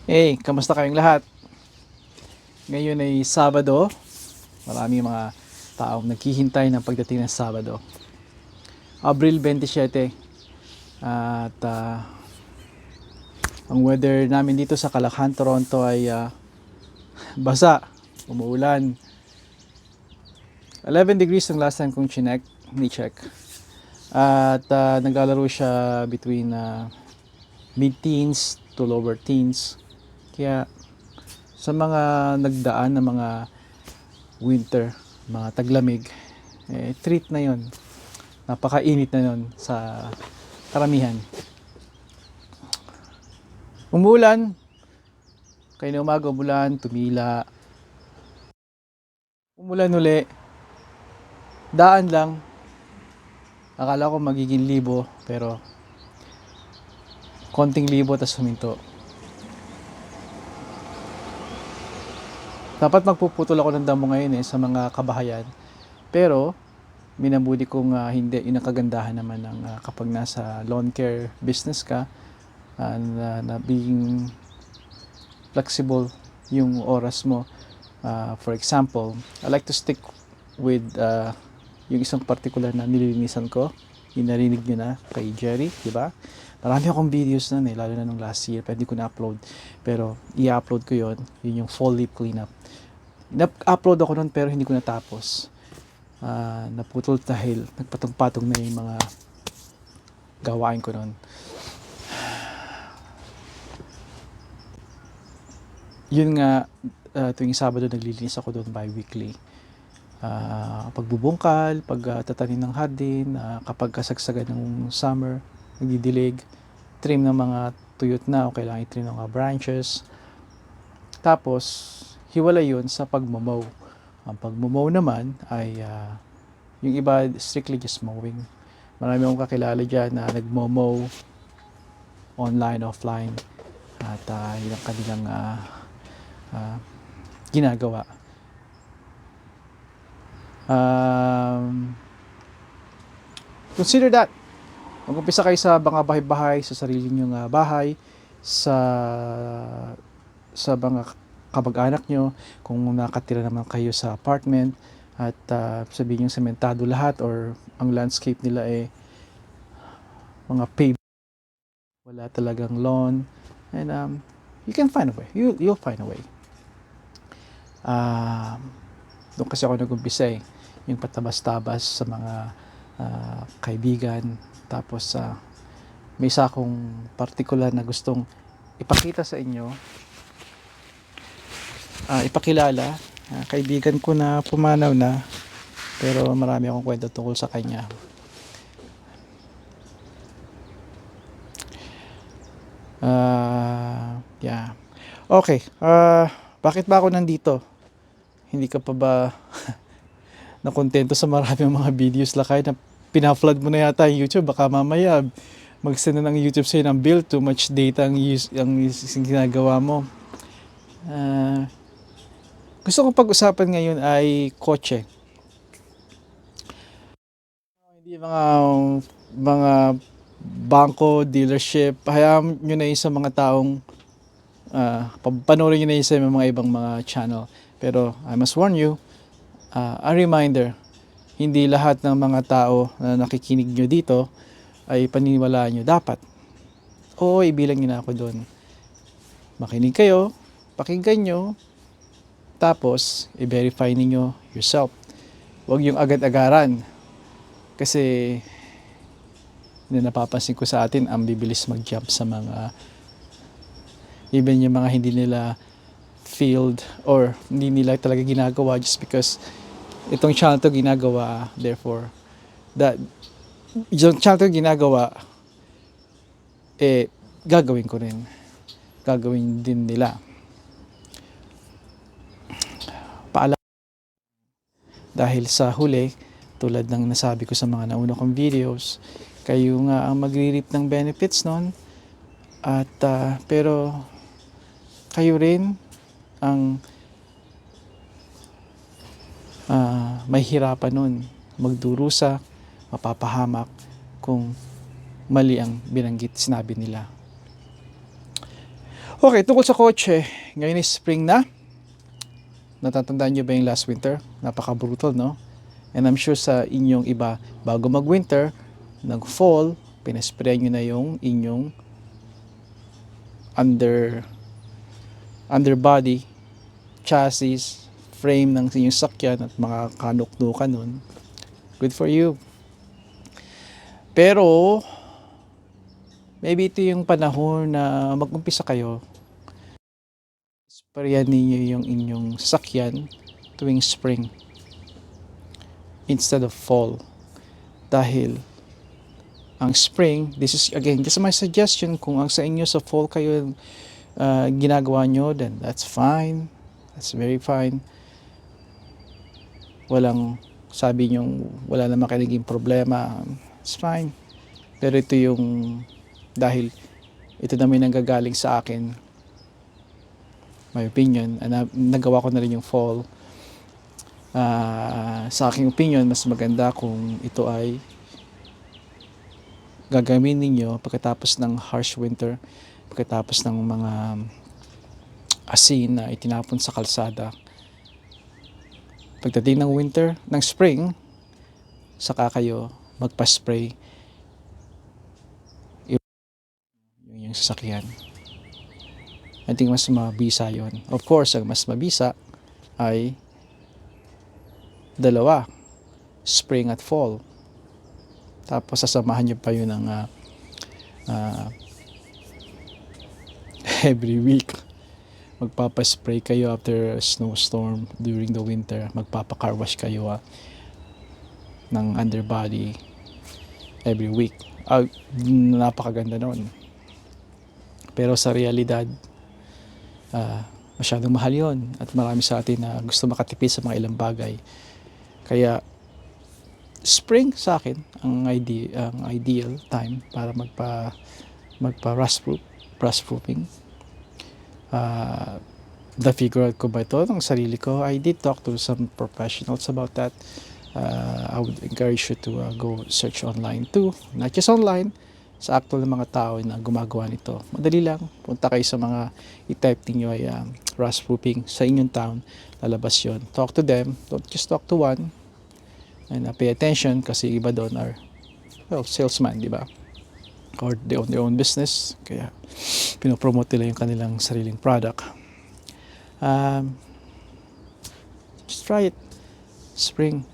Hey, kamusta kayong lahat? Ngayon ay Sabado. Maraming mga taong naghihintay ng pagdating ng Sabado. Abril 27. At ang weather namin dito sa Calakhan, Toronto ay basa, umuulan. 11 degrees ang last time kong ni-check. At naglalaro siya between mid-teens to lower teens. Kaya sa mga nagdaan na mga winter, mga taglamig, treat na yon. Napakainit na yon sa karamihan. Umulan, kayo na umaga umulan, tumila. Umulan uli, daan lang. Akala ko magiging libo, pero konting libo tas huminto. Dapat magpuputol ako ng damo ngayon sa mga kabahayan. Pero minamudi kong hindi. Yun ang kagandahan naman ng kapag nasa lawn care business ka, na being flexible yung oras mo. For example, I like to stick with yung isang particular na nililinisan ko. Yung narinig nyo na kay Jerry, di ba? Marami akong videos na lalo na nung last year, pwede ko na-upload. Pero i-upload ko yun yung fall leaf cleanup. Na-upload ako nun pero hindi ko natapos. Naputol dahil nagpatong-patong na yung mga gawain ko nun. Yun nga, tuwing Sabado naglilinis ako doon bi-weekly. Pagbubungkal, pagtatanim ng hardin, kapag kasagsagan ng summer, nagdidilig, trim ng mga tuyot na o kailangan i-trim ng mga branches. Tapos, hiwala yun sa pagmomow. Ang pagmomow naman ay yung iba strictly just mowing. Marami akong kakilala dyan na nagmomow online, offline, at yun ang kanilang ginagawa. Consider that. Mag-umpisa kayo sa mga bahay-bahay, sa sarili nyong bahay, sa mga kamag-anak nyo, kung nakatira naman kayo sa apartment, at sabihin yung sementado lahat or ang landscape nila mga paved, wala talagang lawn, and you can find a way. You'll find a way. Doon kasi ako nag-umpisa yung patabas-tabas sa mga kaibigan. Tapos may isa akong particular na gustong ipakita sa inyo, ipakilala. Kaibigan ko na pumanaw na, pero marami akong kwento tungkol sa kanya. Yeah. Okay. Bakit ba ako nandito? Hindi ka pa ba nakontento sa maraming mga videos lakay na pina-flood mo na yata yung YouTube? Baka mamaya mag-send na ng YouTube sa'yo ng bill, too much data ang ginagawa mo. Gusto kong pag-usapan ngayon ay kotse. Hindi mga bangko, dealership. Hayaan nyo na yun sa mga taong panoorin nyo na yun sa mga ibang mga channel. Pero I must warn you, a reminder, hindi lahat ng mga tao na nakikinig nyo dito ay paniniwalaan nyo dapat. Oo, ibilang nyo na ako doon. Makinig kayo, pakinggan nyo, tapos i-verify niyo yourself. Huwag yung agad-agaran. Kasi napapansin ko sa atin, ang bibilis mag-jump sa mga even yung mga hindi nila field or hindi nila talaga ginagawa just because itong channel to ginagawa, therefore that yung channel to ginagawa gagawin ko rin, gagawin din nila. Paalam, dahil sa huli, tulad ng nasabi ko sa mga nauna kong videos, kayo nga ang magre-reap ng benefits nun, at pero kayo rin ang may hirapan nun, magdurusa, mapapahamak kung mali ang binanggit sinabi nila. Okay, tungkol sa kotse, ngayon is spring na. Natatandaan nyo ba yung last winter? Napaka-brutal, no? And I'm sure sa inyong iba, bago mag-winter, nag-fall, pinaspray nyo na yung inyong underbody, chassis, frame ng inyong sakyan at mga kanuk-nukan nun. Good for you. Pero, maybe ito yung panahon na mag-umpisa kayo. Sprayan ninyo yung inyong sasakyan tuwing spring instead of fall. Dahil ang spring, this is again just my suggestion, kung ang sa inyo sa fall kayo ginagawa nyo, then that's fine. That's very fine. Walang sabi nyo, wala naman kayo naging problema. It's fine. Pero ito yung, dahil ito naman nanggagaling sa akin, my opinion, nagawa ko na rin yung fall. Sa aking opinion, mas maganda kung ito ay gagawin ninyo pagkatapos ng harsh winter, pagkatapos ng mga asin na itinapon sa kalsada. Pagdating ng winter, ng spring, saka kayo magpa-spray yung sasakyan. I think mas mabisa yon. Of course, ang mas mabisa ay dalawa, spring at fall. Tapos sasamahan nyo pa yun ng every week. Magpapaspray kayo after a snowstorm during the winter. Magpapa-car wash kayo ng underbody every week. Napakaganda noon. Pero sa realidad, masyadong mahal yon at marami sa atin na gusto makatipid sa mga ilang bagay. Kaya spring sa akin ang ideal time para magpa rust proofing. Na-figure out ko ba ito ng sarili ko? I did talk to some professionals about that. I would encourage you to go search online too. Not just online, sa actual ng mga tao na gumagawa nito. Madali lang. Punta kayo sa mga i-type niyo ay rust proofing sa inyong town. Lalabas yon. Talk to them. Don't just talk to one. And pay attention kasi iba doon are salesman, di ba? Or they own their own business. Kaya pinopromote nila yung kanilang sariling product. Just try it. Spring.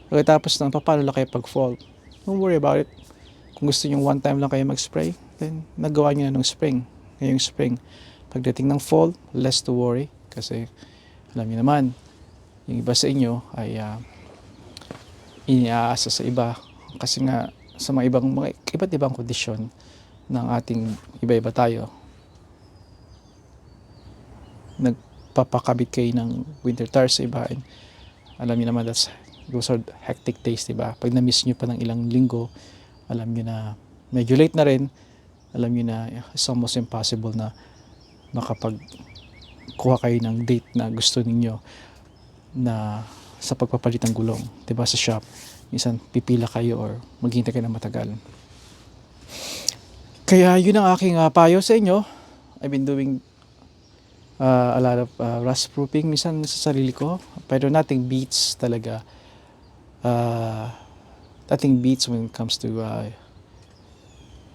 Pagkatapos ng paano lang kayo pag fall. Don't worry about it. Kung gusto nyo one time lang kayo mag-spray, then nagawa nyo na ng spring. Ngayong spring. Pagdating ng fall, less to worry. Kasi alam nyo naman, yung iba sa inyo ay iniaasa sa iba. Kasi nga, sa mga iba't ibang kondisyon ng ating iba-iba tayo, nagpapakabit kayo ng winter tires sa iba. And alam niyo naman, those are hectic days, diba? Pag na-miss nyo pa ng ilang linggo, alam niyo na medyo late na rin. Alam niyo na it's almost impossible na makapagkuha kayo ng date na gusto ninyo na sa pagpapalit ng gulong, diba, sa shop. Minsan pipila kayo or maghintay kayo ng matagal. Kaya yun ang aking payo sa inyo. I've been doing a lot of rust proofing minsan sa sarili ko, pero nothing beats talaga. Nothing beats when it comes to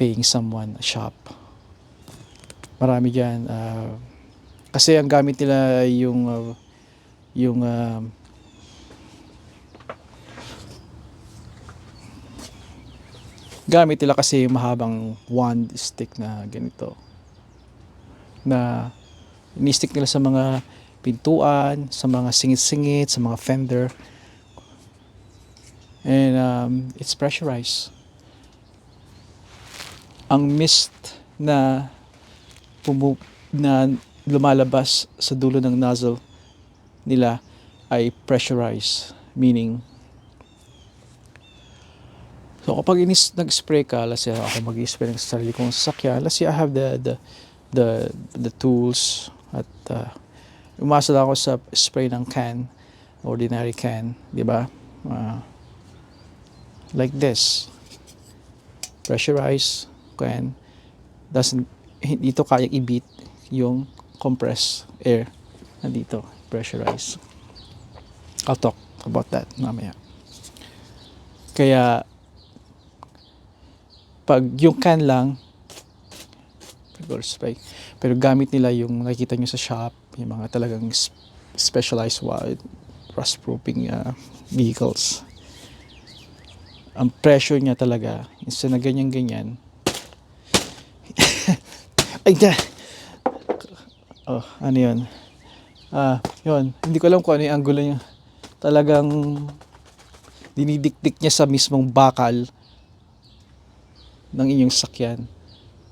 paying someone a shop. Marami dyan. Kasi ang gamit nila yung gamit nila kasi yung mahabang wand stick na ganito. Na ini-stick nila sa mga pintuan, sa mga singit-singit, sa mga fender. And it's pressurized. Ang mist na lumalabas sa dulo ng nozzle nila ay pressurized, meaning so kapag nag-spray ka, let's say ako mag-spray ng sarili kong sasakyan, let's say I have the tools at umasa lang ako sa spray ng can, ordinary can, di ba? Like this, pressurized can, doesn't hindi ito kayang i-beat yung compressed air nandito, pressurized. I'll talk about that mamaya. Kaya pag yung can lang, pero gamit nila yung nakikita nyo sa shop, yung mga talagang specialized rust proofing vehicles. Ang pressure niya talaga, instead na ganyan-ganyan, ay dyan! Oh, ano yun? Yun, hindi ko alam kung ano yung angulo niya. Talagang dinidikdik niya sa mismong bakal ng inyong sakyan.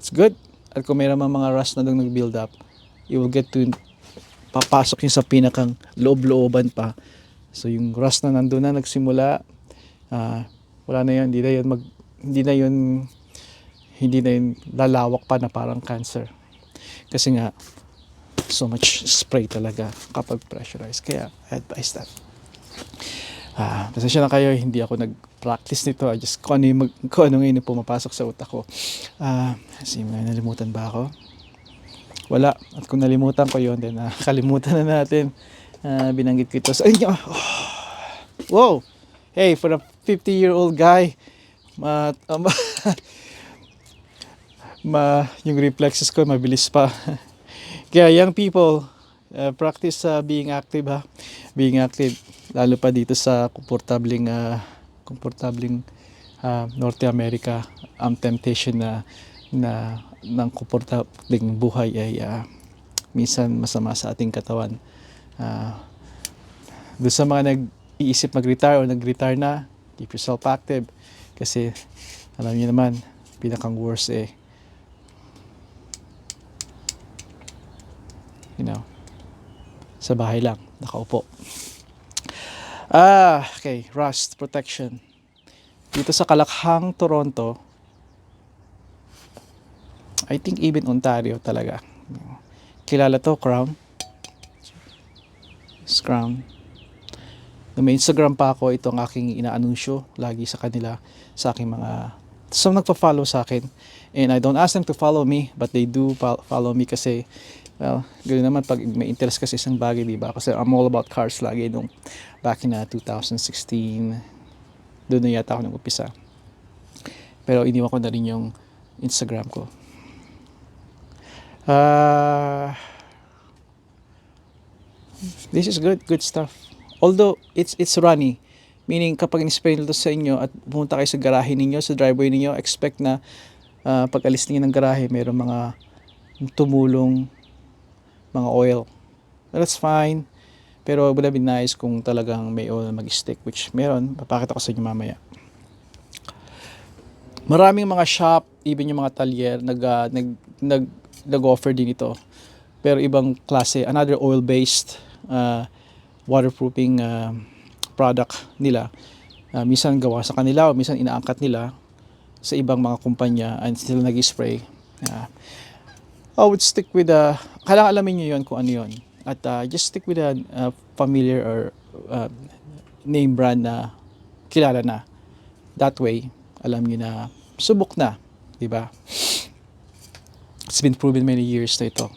It's good. At kung mayroon mga rust na doon nag-build up, you will get to papasok yung sa pinakang loob-looban pa. So yung rust na nandun na nagsimula, wala na yun, hindi na yun lalawak pa na parang cancer. Kasi nga, so much spray talaga kapag pressurized. Kaya, I advise that. Pasensya na kayo, hindi ako nag-practice nito. I just, kung ano ngayon pumapasok sa utak ko. Nalimutan ba ako? Wala. At kung nalimutan ko yun, then kalimutan na natin. Binanggit ko ito sa inyo. Wow! Hey, for a 50-year-old guy, yung reflexes ko mabilis pa. Kaya young people, practice being active ha. Being active, lalo pa dito sa komportabling North America. Ang temptation na ng komportabling buhay ay minsan masama sa ating katawan. Doon sa mga nag-iisip mag-retire o nag-retire na, keep yourself active. Kasi alam niyo naman, pinakang worst sa bahay lang, nakaupo. Okay, rust protection. Dito sa Kalakhang, Toronto, I think even Ontario talaga. Kilala to, Crown. Crown. May Instagram pa ako, ito ang aking inaanunsyo lagi sa kanila, sa aking mga nagpa-follow sa akin. And I don't ask them to follow me, but they do follow me kasi, well, ganoon naman pag may interest kasi isang bagay, di ba? Kasi I'm all about cars lagi nung back in 2016. Doon na yata ako nag-upisa. Pero iniwan ko na rin yung Instagram ko. This is good stuff. Although it's runny, meaning kapag in-spray nito sa inyo at pumunta kayo sa garahe ninyo, sa driveway ninyo, expect na pag alis niyo ng garahe, mayroong mga tumulong mga oil. That's fine. Pero would have been nice kung talagang may oil na mag-stick, which meron. Papakita ko sa inyo mamaya. Maraming mga shop, even yung mga talyer, nag-offer din ito. Pero ibang klase, another oil-based waterproofing product nila. Minsan gawa sa kanila o minsan inaangkat nila sa ibang mga kumpanya and sila nag-spray. I would stick with kailangan alamin nyo yun kung ano yun. At just stick with a familiar or name brand na kilala na. That way, alam nyo na subok na, di ba? It's been proven many years na ito.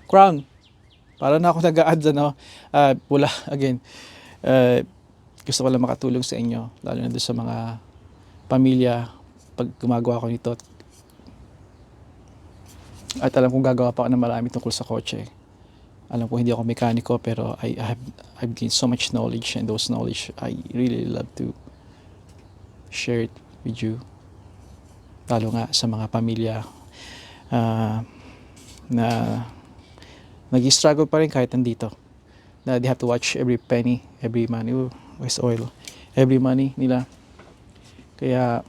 Crown. Para na ako nag-a-add wala, again. Gusto ko lang makatulong sa inyo, lalo na doon sa mga pamilya pag gumagawa ko nito. At alam kong gagawa pa ako ng marami tungkol sa kotse. Alam ko hindi ako mekaniko, pero I've gained so much knowledge, and those knowledge I really love to share it with you. Lalo nga sa mga pamilya na nag-struggle pa rin kahit nandito. Na they have to watch every penny, every money. Where's oil? Every money nila. Kaya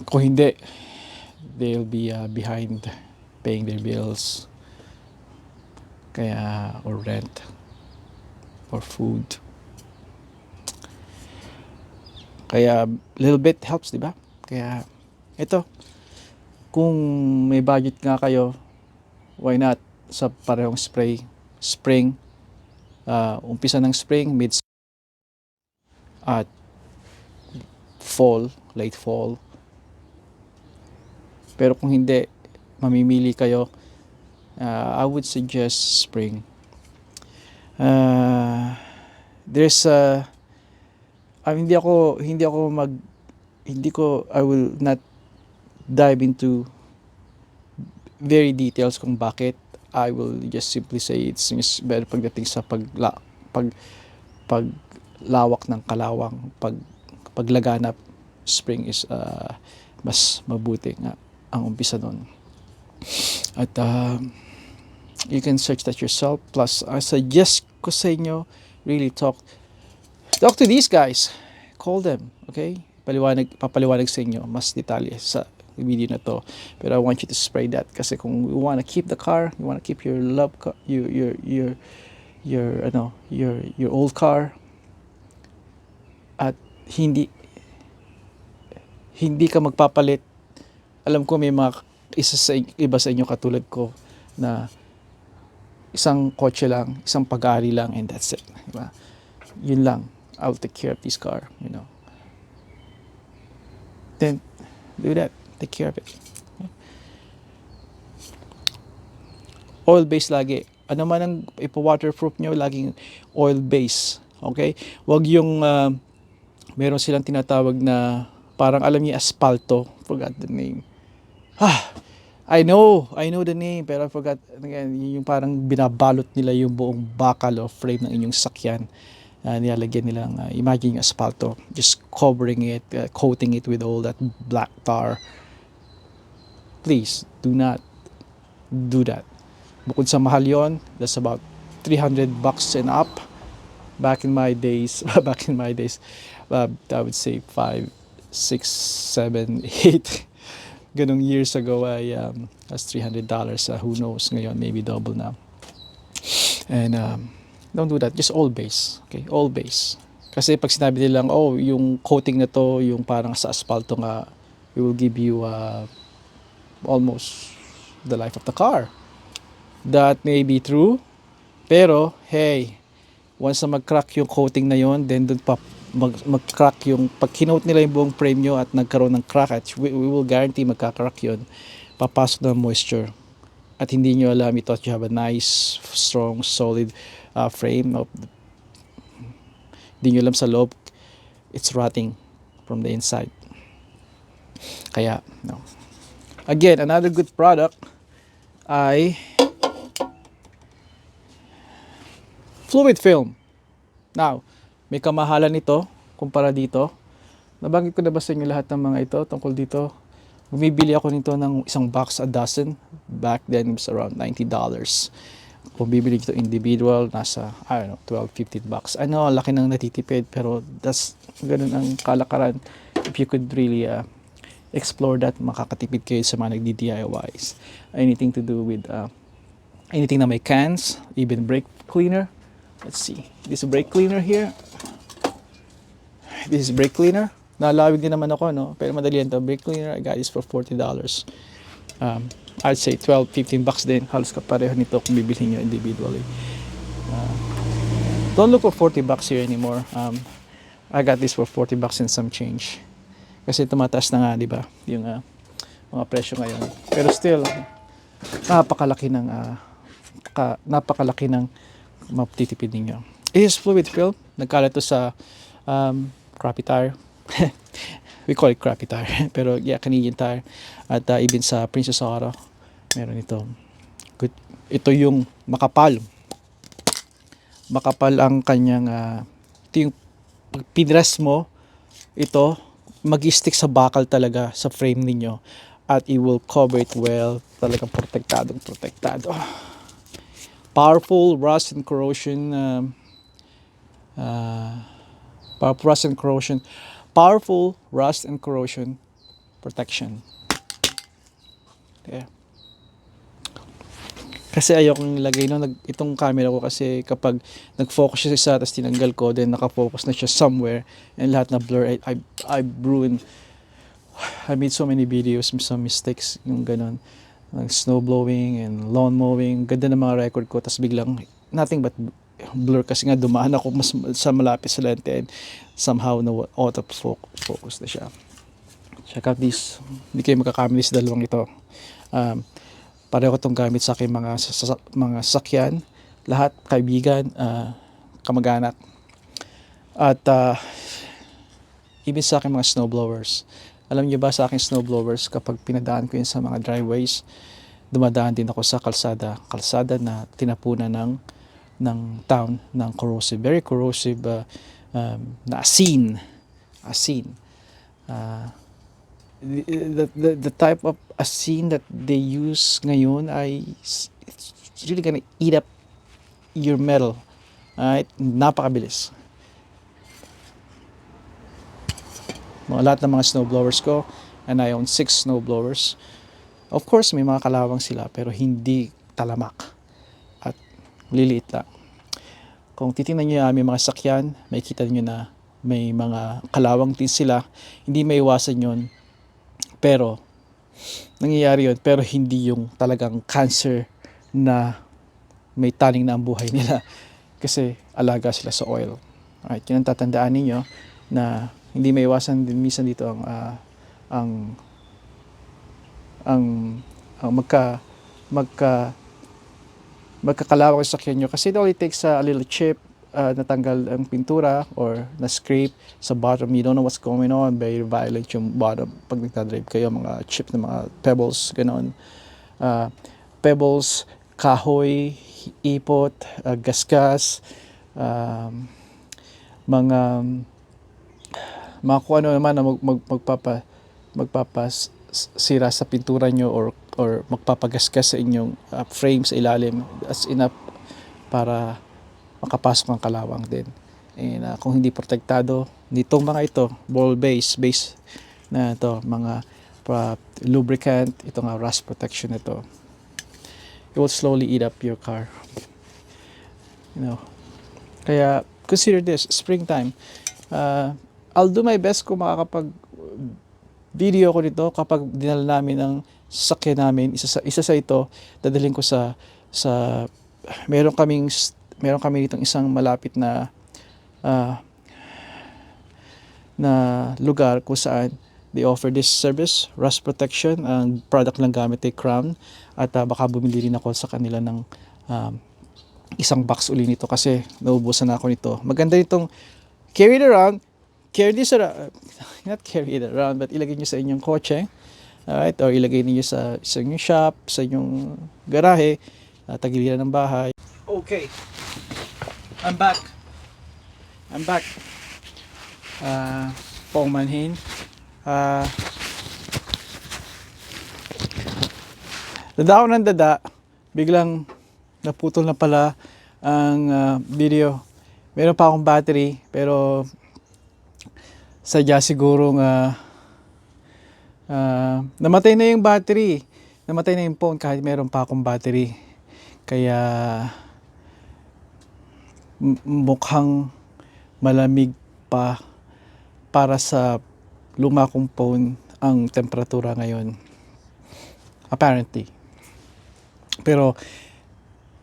kung hindi, they'll be behind paying their bills. Kaya, or rent, or food. Kaya, little bit helps, di ba? Kaya, ito, kung may budget nga kayo, why not sa parehong spring, umpisa ng spring, mid at fall, late fall, Pero kung hindi, mamimili kayo, I would suggest spring. There's a I will not dive into very details kung bakit. I will just simply say it's better pagdating sa paglawak ng kalawang, paglaganap. Spring is mas mabuti nga ang umpisa nun. At you can search that yourself. Plus, I suggest ko sa inyo, really talk to these guys. Call them, okay? Papaliwanag sa inyo mas detalye sa video na to. Pero I want you to spray that kasi kung you want to keep the car, you want to keep your love car, your old car, at hindi ka magpapalit. Alam ko may iba sa inyo katulad ko na isang kotse lang, isang pag-aari lang, and that's it. Diba? Yun lang. I'll take care of this car, Then, do that. Take care of it. Oil-based lagi. Ano man ang ipo-waterproof nyo, laging oil-based. Okay? Wag yung, meron silang tinatawag na, parang alam niyo, asfalto. Forgot the name. I know the name, pero I forgot. Again, yung parang binabalot nila yung buong bakal o frame ng inyong sakyan. Nilalagyan nilang, imagine yung asfalto, just covering it, coating it with all that black tar. Please, do not do that. Bukod sa mahal yon, that's about $300 and up. Back in my days, I would say 5, 6, 7, 8 ganong years ago, that's $300. Who knows, ngayon maybe double na. And don't do that, just all base. Okay, all base. Kasi pag sinabi nilang, yung coating na to, yung parang sa asfalto nga, it will give you almost the life of the car. That may be true, pero hey, once na mag-crack yung coating na yon, then dun pa mag-crack yung, pag kinote nila yung buong frame nyo at nagkaroon ng crack, at we will guarantee magka-crack yun, papasok ng moisture. At hindi nyo alam, you thought you have a nice, strong, solid frame. Hindi nyo alam sa loob, it's rotting from the inside. Kaya, no. Again, another good product ay fluid film. Now, may kamahalan nito kumpara dito. Nabanggit ko na ba sa inyo lahat ng mga ito tungkol dito? Bumibili ako nito ng isang box, a dozen. Back then, it was around $90. Kung bibili ito individual, nasa, I don't know, 12, 15 bucks. I know, laki ng natitipid, pero that's, ganun ang kalakaran. If you could really explore that, makakatipid kayo sa mga nagdi-DIYs. Anything to do with, anything na may cans, even brake cleaner. Let's see, this brake cleaner here. This is brake cleaner. Nalawig din naman ako, no? Pero madali yan to. Brake cleaner, I got this for $40. I'd say 12, 15 bucks din. Halos kapareho nito kung bibilhin nyo individually. Don't look for 40 bucks here anymore. I got this for 40 bucks and some change. Kasi tumataas na nga, di ba? Yung mga presyo ngayon. Pero still, napakalaki ng matitipid ninyo. Is fluid film. Nagkalat to sa crappy tire. We call it crappy tire. Pero yeah, Canadian Tire. At even sa Princess Auto, meron ito. Good. Ito yung makapal. Makapal ang kanyang, ito yung pag pinress mo, ito, mag-stick sa bakal talaga sa frame ninyo. At it will cover it well. Talagang protektado. Powerful rust and corrosion powerful rust and corrosion protection. Okay. Kasi ayokong ilagay itong camera ko kasi kapag nag-focus siya sa isa tapos tinanggal ko, then nakafocus na siya somewhere and lahat na blur. I ruined. I made so many videos, some mistakes yung ganun. Like snow blowing and lawn mowing. Ganda ng mga record ko, tapos biglang nothing but blur kasi nga dumaan ako sa malapit sa lente and somehow na auto focus na siya. Check out these. Hindi kayo magkakamali sa dalawang ito. Um, Pareho itong gamit sa aking mga sasakyan. Lahat, kaibigan, kamag-anak. At even sa aking mga snowblowers. Alam niyo ba sa aking snowblowers, kapag pinadaan ko yun sa mga driveways, dumadaan din ako sa kalsada. Kalsada na tinapunan ng town, ng corrosive. Very corrosive na asin. Asin. The type of asin that they use ngayon ay it's really gonna eat up your metal. Alright? Napakabilis. Lahat ng mga snowblowers ko, and I own 6 snowblowers. Of course, may mga kalawang sila, pero hindi talamak. At liliit lang. Kung titingnan nyo yung aming mga sakyan, makikita nyo na may mga kalawang din sila. Hindi may iwasan yun. Pero, nangyayari yun, pero hindi yung talagang cancer na may taning na ang buhay nila. Kasi alaga sila sa oil. Alright, yun ang tatandaan ninyo na hindi may iwasan din minsan dito ang magkakalawang sa sakyan nyo. Kasi it only takes a little chip, natanggal ang pintura or na-scrape sa bottom. You don't know what's going on. Very violent yung bottom pag nagdadrive kayo. Mga chips na mga pebbles, ganoon. Pebbles, kahoy, ipot, gasgas, mga kung ano naman na magpapasira sa pintura nyo or magpapagasgas sa inyong frame sa ilalim. That's enough para makapasok ng kalawang din. And kung hindi protektado, nitong mga ito, ball base na ito, mga lubricant, ito nga rust protection ito, it will slowly eat up your car. Kaya consider this, springtime. I'll do my best kung makakapag video ko nito kapag dinala namin ang sasakyan namin. Isa sa ito, dadalhin ko sa meron kami ditong isang malapit na lugar kung saan they offer this service, rust protection. Ang product lang gamit ay Crown. At baka bumili rin ako sa kanila ng isang box uli nito kasi naubusan na ako nito. Maganda itong carry it around, not carry it around, but ilagay nyo sa inyong kotse, alright, or ilagay niyo sa inyong shop, sa inyong garahe, tagiliran ng bahay. Okay, I'm back. Paumanhin. Dada ako ng dada, biglang naputol na pala ang video. Meron pa akong battery, pero sadya siguro namatay na yung battery. Namatay na yung phone kahit meron pa akong battery. Kaya mukhang malamig pa para sa luma kong phone ang temperatura ngayon. Apparently. Pero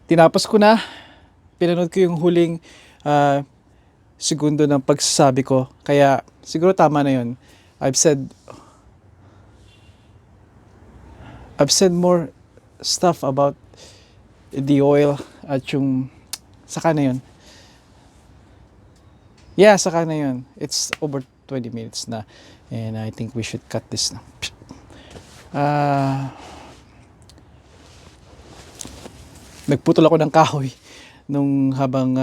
tinapos ko na. Pinanood ko yung huling segundo ng pagsasabi ko. Kaya siguro tama na yun. I've said more stuff about the oil at yung saka na yun. Yeah, saka na yun. It's over 20 minutes na. And I think we should cut this na. Nagputol ako ng kahoy nung habang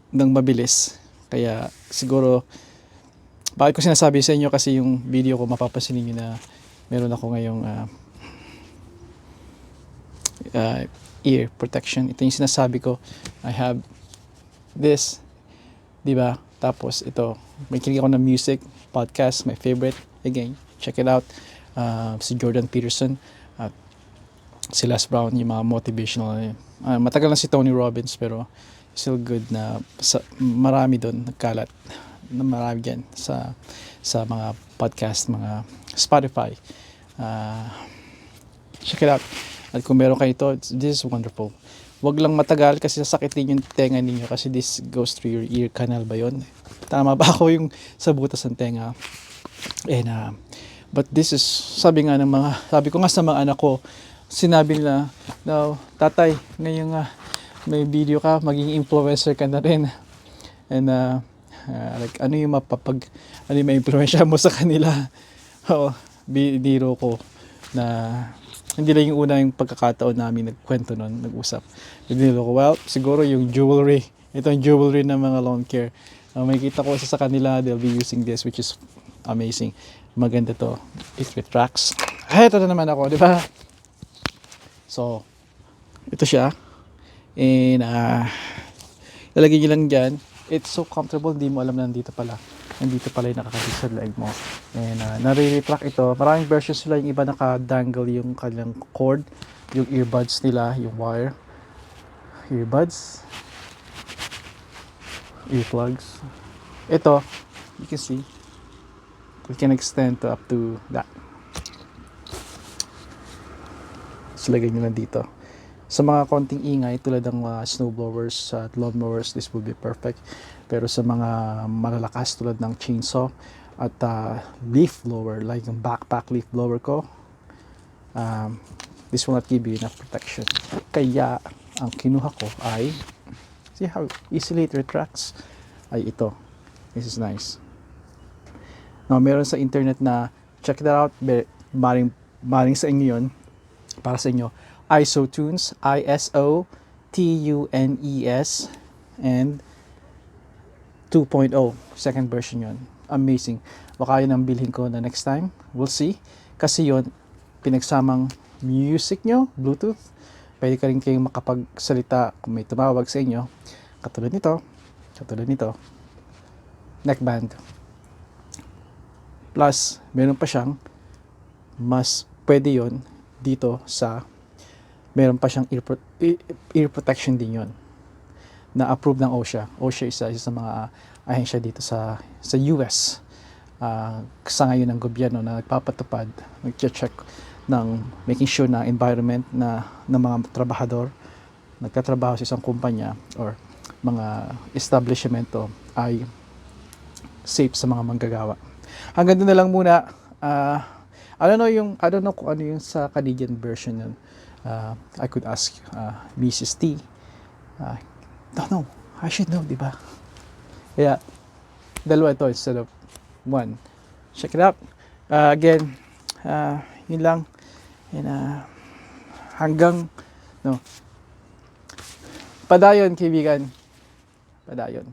nang mabilis. Kaya siguro bakit ko sinasabi sa inyo kasi yung video ko mapapansin niyo na meron ako ngayong ear protection. Ito yung sinasabi ko. I have this, di ba? Tapos ito, may kinig ako ng music, podcast, my favorite. Again, check it out. Si Jordan Peterson at si Les Brown, yung mga motivational. Matagal na si Tony Robbins pero still good na marami doon nagkalat na marami dyan sa mga podcast, mga Spotify. Check it out. At kung meron kayo ito, this is wonderful. Wag lang matagal kasi sasakit din yung tenga ninyo kasi this goes through your ear canal ba yun? Tama ba ako yung sa butas ng tenga? And But this is, sabi ko nga sa mga anak ko, sinabi nila, no, tatay, ngayon nga, may video ka, maging influencer ka na rin. And like, ano yung ma-influensya mo sa kanila? Oo, biro ko na hindi lang yung una yung pagkakataon namin nagkwento nun, nag-usap. Biro ko, well, siguro yung jewelry. Ito yung jewelry ng mga lawn care. May kita ko isa sa kanila, they'll be using this, which is amazing. Maganda to. It retracts. Ay, ito na naman ako, di ba? So, ito siya. And, lalagay nyo lang dyan. It's so comfortable, hindi mo alam na nandito pala yung nakakabit sa leg mo. And nare-retract ito. Maraming versions sila, yung iba naka-dangle yung kanilang cord, yung earbuds nila, yung wire. Earplugs. Ito, you can see, it can extend to up to that. So, lagay nyo lang dito. Sa mga konting ingay tulad ng snowblowers at lawnmowers, this will be perfect. Pero sa mga malalakas tulad ng chainsaw at leaf blower, like yung backpack leaf blower ko, this will not give you enough protection. Kaya ang kinuha ko ay, see how easily it retracts, ay ito. This is nice. Now, meron sa internet na, check that out, maring sa inyo yun, para sa inyo, ISOtunes, ISOTUNES, and 2.0, second version yon. Amazing. Baka yun ang bilhin ko na next time. We'll see. Kasi yon pinagsamang music nyo, Bluetooth. Pwede ka rin kayong makapagsalita kung may tumawag sa inyo. Katulad nito. Neckband. Plus, meron pa siyang mas pwede yon dito sa meron pa siyang ear protection din yon na approved ng OSHA. OSHA isa sa mga ahensya dito sa US. Sa ngayon ng gobyerno na nagpapatupad, nag-check ng making sure na environment ng mga trabahador nagtatrabaho sa isang kumpanya or mga establishmento ay safe sa mga manggagawa. Hanggang doon na lang muna. I don't know kung ano yung sa Canadian version nun. I could ask Mrs. T. Don't know. I should know, di ba? Kaya, dalawa ito instead of one. Check it out. Again, yun lang. And, hanggang, padayon, kaibigan. Padayon.